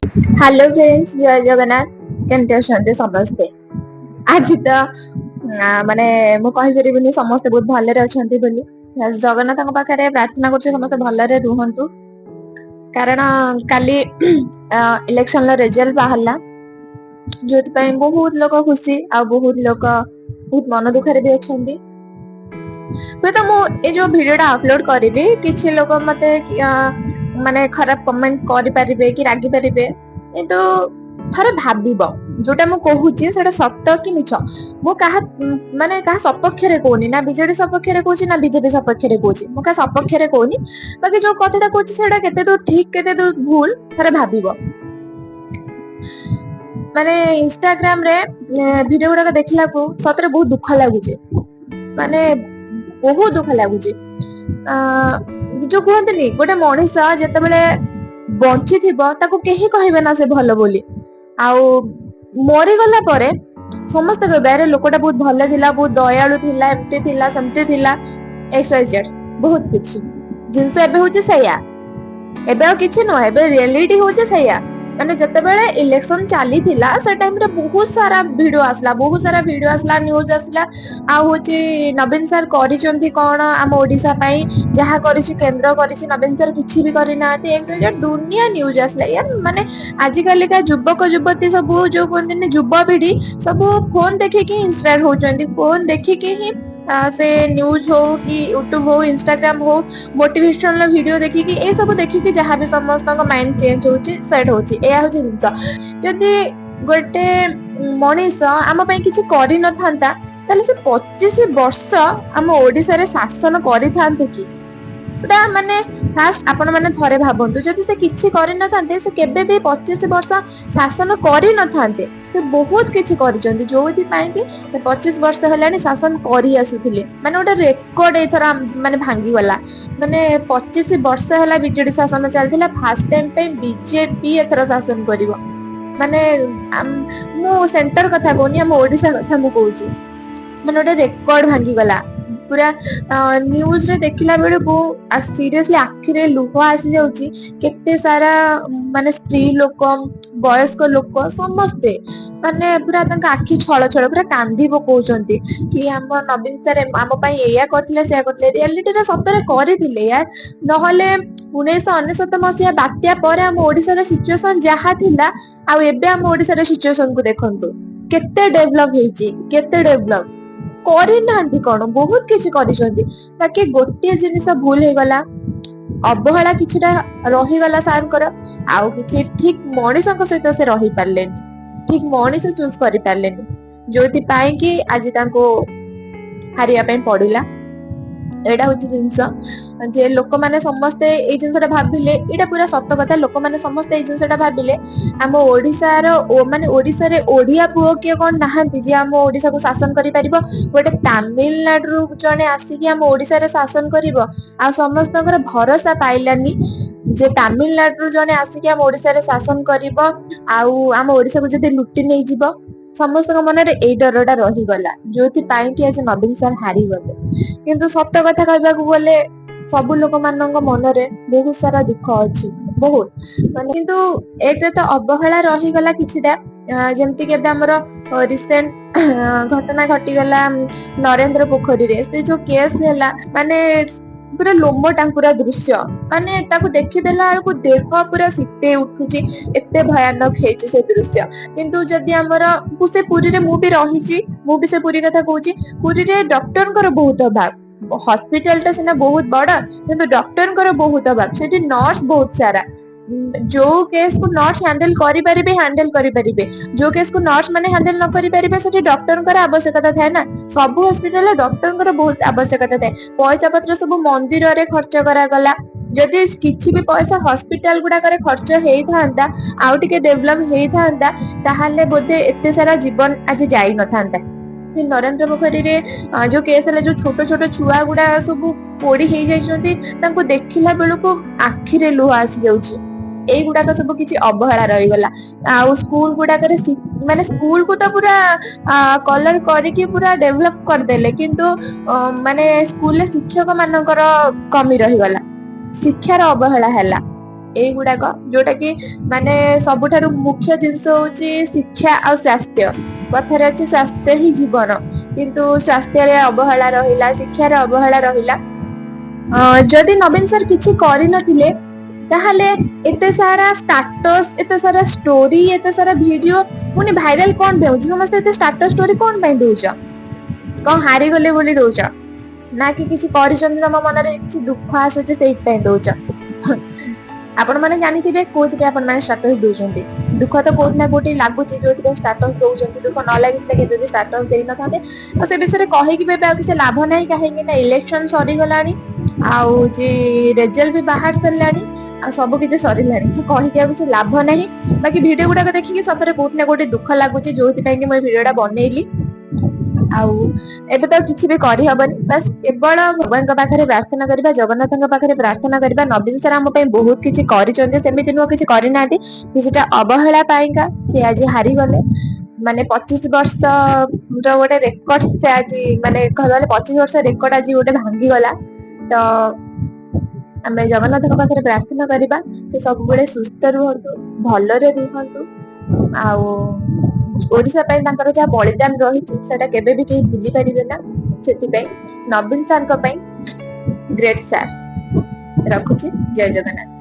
Hello friends, जय जगन्नाथ। केमती अच्छा समस्ते। आज तो माने मु कहि परिबिनी समस्ते बहुत भलरे अछंती बोली। जगन्नाथ पाखे प्रार्थना करछे समस्ते भलरे रुहंतु। कारण काली इलेक्शन रिजल्ट बाहरला, जो बहुत लोग खुशी आ बहुत लोग बहुत मन दुखरे भी अछंती। तो मु ए जो वीडियो अपलोड करी किछि लोग मते माने खराब कमेंट करि परिबे कि रागी परिबे, किंतु थरे भाबिब जोटा मु कहूची सेटा सत्य कि मिछ। मु कहा माने कहा सपक्ष रे कोनी, ना बीजेडी सपक्ष रे कोची ना बीजेपी सपक्ष रे कोची, मु कहा सपक्ष रे कोनी। बाकी जो कथाटा कोची सेटा केते दूर ठीक केते दूर भूल थरे भाबिब। माने इंस्टाग्राम रे वीडियो गुडा देखला को सतरे बहुत दुख लागुचे, माने बहुत दुख लागुचे। जो कहतनी गोटे मनीष जते बेले बंची थिबो ताको केही कहबे ना से भलो बोली, आउ मरी गला परे समस्त कहबे अरे लोकटा बहुत भले थिला, बहुत दयालु थिला, एमती थिला सेमती थिला, XYZ बहुत किछि जिंस एबे होचे सैया। एबे किछि न, एबे रियलिटी होचे सैया। माने जते बेले इलेक्शन चाली थिला से टाइम रे बहुत सारा वीडियो आसला, बहुत सारा वीडियो आसला, न्यूज आसला। आ होची नवीन सर करिसंती कोन हम ओडिसा पई, जहा करिछि केंद्र करिछि, नवीन सर किछि भी करि नाती। XYZ दुनिया न्यूज आसला यार। माने आजि काली का युवक युवती सब जो कोनदिन युवा पीढ़ी सब फोन देखिकी इंस्पायर होचंती, फोन देखिकी ही से न्यूज हो कि यूट्यूब हो, इंस्टाग्राम हो, मोटिवेशनल वीडियो देखिकी ए सब देखिकी जहां भी समस्त का माइंड चेंज होची, सेट होची। एया होची जिंस जदी गोटे मनीष आम पई किछि करि न थांता ताले से 25 वर्ष हम ओडिसा रे शासन करि थांते कि? पुरा माने फास्ट आपण माने थरे भाबंतु, जदि से किछि करि न थांते से केबे भी 25 वर्ष शासन करि न थांते। से बहुत किछि करिसंती, जोथि पई कि 25 वर्ष हेलानी शासन करि आसुथिले। माने ओटा रेकॉर्ड एथरा माने भांगी गला। माने 25 वर्ष हेला बीजेडी शासन चलथिला, फास्ट टाइम पे बीजेपी एथरा शासन करिवो। माने मु सेंटर कथा कोनी, हम ओडिसा कथा मु कहूची। माने ओटा रेकॉर्ड भांगी गला पूरा। न्यूज रे देखिला बेले को सीरियसली आखिरे लुह आसी जाउची। केते सारा माने स्त्री लोक, वयस्क लोक समस्ते माने पूरा तांका आखि छळ छळ पूरा कांदी पकोउचंती कि हम नवीन सर आम पई एया करथिले सेया करथिले। रियलिटी रे सतरे करथिले यार। नहले 1999 मसिया बात्या पर हम ओडिसा रे सिचुएशन जहा थिला आ एबे हम ओडिसा रे सिचुएशन को देखंतु, केते डेवलप हेची, केते डेवलप करि नांती कोन, बहुत किछि करिसंती। बाकी गोटे जिनिस भूल हे गला, अवहेला किछिटा रही गला सारकर। आउ किछि ठीक मनीषक सहित से रही पारलेनी, ठीक मनीष चूज करि पारलेनी, जोथि पई कि आज तांको हारिया पई पड़िला। एटा होची जिंस जे लोक माने समस्ते ए जिंसटा भाबिले, एटा पूरा सत्य कथा। लोक माने समस्ते ए जिंसटा भाबिले हम ओडिसा रो माने ओडिसा रे ओडिया पुओ के कोन नाहंती जे हम ओडिसा को शासन करि परिबो। गोटे तामिलनाडु जने आसिकी हम ओडिसा रे शासन करिवो, आ समस्तकर भरोसा पाइलानी जे तामिलनाडु जने आसिकी हम ओडिसा रे शासन करिवो, आउ हम ओडिसा को जदि लुटि नै जिवो। समस्त मन रे ए डरटा रही गला, जोथि पई कि आज नवीन सर हारी गले। किंतु सत्य कथा कहबाकू गले सब लोक मानक मन रे बहुत सारा दुख अछि, बहुत माने। किंतु एक तो अवहेला रही गला किछिटा, जेमति के हमर रिसेंट घटना घटी गला नरेंद्र पोखरी रे। से जो केस हैला माने पूरा लोम टांकुरा दृश्य, माने ताको देखि देला बेलकु देह पूरा सिते उठुची, एते भयानक हेची से दृश्य। किंतु जदि हमर से पुरी रे मु भी रहिची, मु भी से पुरी कथा कहूची। पुरी रे डॉक्टर बहुत अभाव, हॉस्पिटल टा सिना बहुत बड़ किंतु डॉक्टर बहुत अभाव, सेठी नर्स बहुत सारा। जो केस को नर्स हैंडल करि परिबे हैंडल करि परिबे, जो केस को नर्स माने हैंडल न करि परिबे सेठी डॉक्टर आवश्यकता थाए ना। सब हॉस्पिटल डॉक्टर बहुत आवश्यकता थाए। पैसा पत्र सब मंदिर रे खर्च करा गला। जदि किछि भी पैसा हॉस्पिटल गुडा करे खर्च हेई थांता, आउ टिके डेवलप हेई थांता, ताहाले बोधे एते सारा जीवन आज जाई न थांता। नरेंद्र पोखरी रे जो केस है, जो छोट छोट छुआ गुडा सब पोड़ी हेई जाइछंती, तांको देखिला बेलको आखिरे लुह आसी जाउची। एई गुडाक सब किछि अवहेला रही गला। आ स्कूल गुडा करे माने स्कूल को तो पूरा कलर करके पूरा डेवलप कर देले, किंतु माने स्कूल ले शिक्षक मानकर कमी रही गला, शिक्षार अवहेला हैला। ଏଇଗୁଡାକ ଯୋଉଟା କି ମାନେ ସବୁଠାରୁ ମୁଖ୍ୟ ଜିନିଷ ହଉଛି ଶିକ୍ଷା ଆଉ ସ୍ୱାସ୍ଥ୍ୟ। କଥାରେ ଅଛି ସ୍ୱାସ୍ଥ୍ୟ ହିଁ ଜୀବନ, କିନ୍ତୁ ସ୍ୱାସ୍ଥ୍ୟରେ ଅବହେଳା ରହିଲା, ଶିକ୍ଷାରେ ଅବହେଳା ରହିଲା। ଯଦି ନବୀନ ସାର୍ କିଛି କରିନଥିଲେ ତାହେଲେ ଏତେ ସାରା ଷ୍ଟାଟସ, ଏତେ ସାରା ଷ୍ଟୋରି, ଏତେ ସାରା ଭିଡିଓ ପୁଣି ଭାଇରାଲ କଣ ପାଇଁ ହଉଛି? ସମସ୍ତେ ଏତେ ଷ୍ଟାଟସ ଷ୍ଟୋରି କଣ ପାଇଁ ଦଉଛ? କଣ ହାରିଗଲେ ବୋଲି ଦଉଛ? ନା କି କିଛି କରିଛନ୍ତି ତମ ମନରେ କିଛି ଦୁଃଖ ଆସୁଛି ସେଇଥିପାଇଁ ଦଉଛ? ଆପଣ ମାନେ ଜାଣିଥିବେ କୋଉଥିପାଇଁ ଆପଣ ମାନେ ଷ୍ଟାଟସ ଦଉଛନ୍ତି। ଦୁଃଖ ତ କୋଉଠି ନା କୋଉଠି ଲାଗୁଛି ଯୋଉଥିପାଇଁ ଷ୍ଟାଟସ ଦଉଛନ୍ତି। ଦୁଃଖ ନ ଲାଗିଥିଲେ କେବେ ବି ଷ୍ଟାଟସ ଦେଇନଥାନ୍ତେ। ଆଉ ସେ ବିଷୟରେ କହିକି ବି ଏବେ ଆଉ କିଛି ଲାଭ ନାହିଁ, କାହିଁକି ନା ଇଲେକ୍ସନ ସରିଗଲାଣି, ଆଉ ହଉଛି ରେଜଲ୍ଟ ବି ବାହାରି ସାରିଲାଣି, ଆଉ ସବୁ କିଛି ସରିଲାଣି, କି କହିକି ଆଉ କିଛି ଲାଭ ନାହିଁ। ବାକି ଭିଡିଓ ଗୁଡାକ ଦେଖିକି ସତରେ କୋଉଠି ନା କୋଉଠି ଦୁଃଖ ଲାଗୁଛି, ଯୋଉଥିପାଇଁ କି ମୁଁ ଏ ଭିଡିଓ ଟା ବନେଇଲି। ଆଉ ଏବେ ତ କିଛି ବି କରିହବନି, ବାସ୍ କେବଳ ଭଗବାନଙ୍କ ପାଖରେ ପ୍ରାର୍ଥନା କରିବା, ଜଗନ୍ନାଥଙ୍କ ପାଖରେ ପ୍ରାର୍ଥନା କରିବା। ନବୀନ ସାର୍ ଆମ ପାଇଁ ବହୁତ କିଛି କରିଛନ୍ତି, ସେମିତି ନୁହଁ କିଛି କରିନାହାନ୍ତି, କିଛିଟା ଅବହେଳା ପାଇଁକା ସେ ଆଜି ହାରିଗଲେ। ମାନେ 25 ବର୍ଷ ର ଗୋଟେ ରେକର୍ଡ ସେ ଆଜି, ମାନେ କହିବାକୁ ଗଲେ 25 ବର୍ଷ ରେକର୍ଡ ଆଜି ଗୋଟେ ଭାଙ୍ଗିଗଲା। ତ ଆମେ ଜଗନ୍ନାଥଙ୍କ ପାଖରେ ପ୍ରାର୍ଥନା କରିବା ସେ ସବୁବେଳେ ସୁସ୍ଥ ରୁହନ୍ତୁ, ଭଲରେ ରୁହନ୍ତୁ। ଆଉ ଓଡିଶା ପାଇଁ ତାଙ୍କର ଯାହା ବଳିଦାନ ରହିଛି ସେଟା କେବେ ବି କେହି ଭୁଲି ପାରିବେ ନା। ସେଥିପାଇଁ ନବୀନ ସାରଙ୍କ ପାଇଁ ଗ୍ରେଟ ସାର୍। ରଖୁଛି, ଜୟ ଜଗନ୍ନାଥ।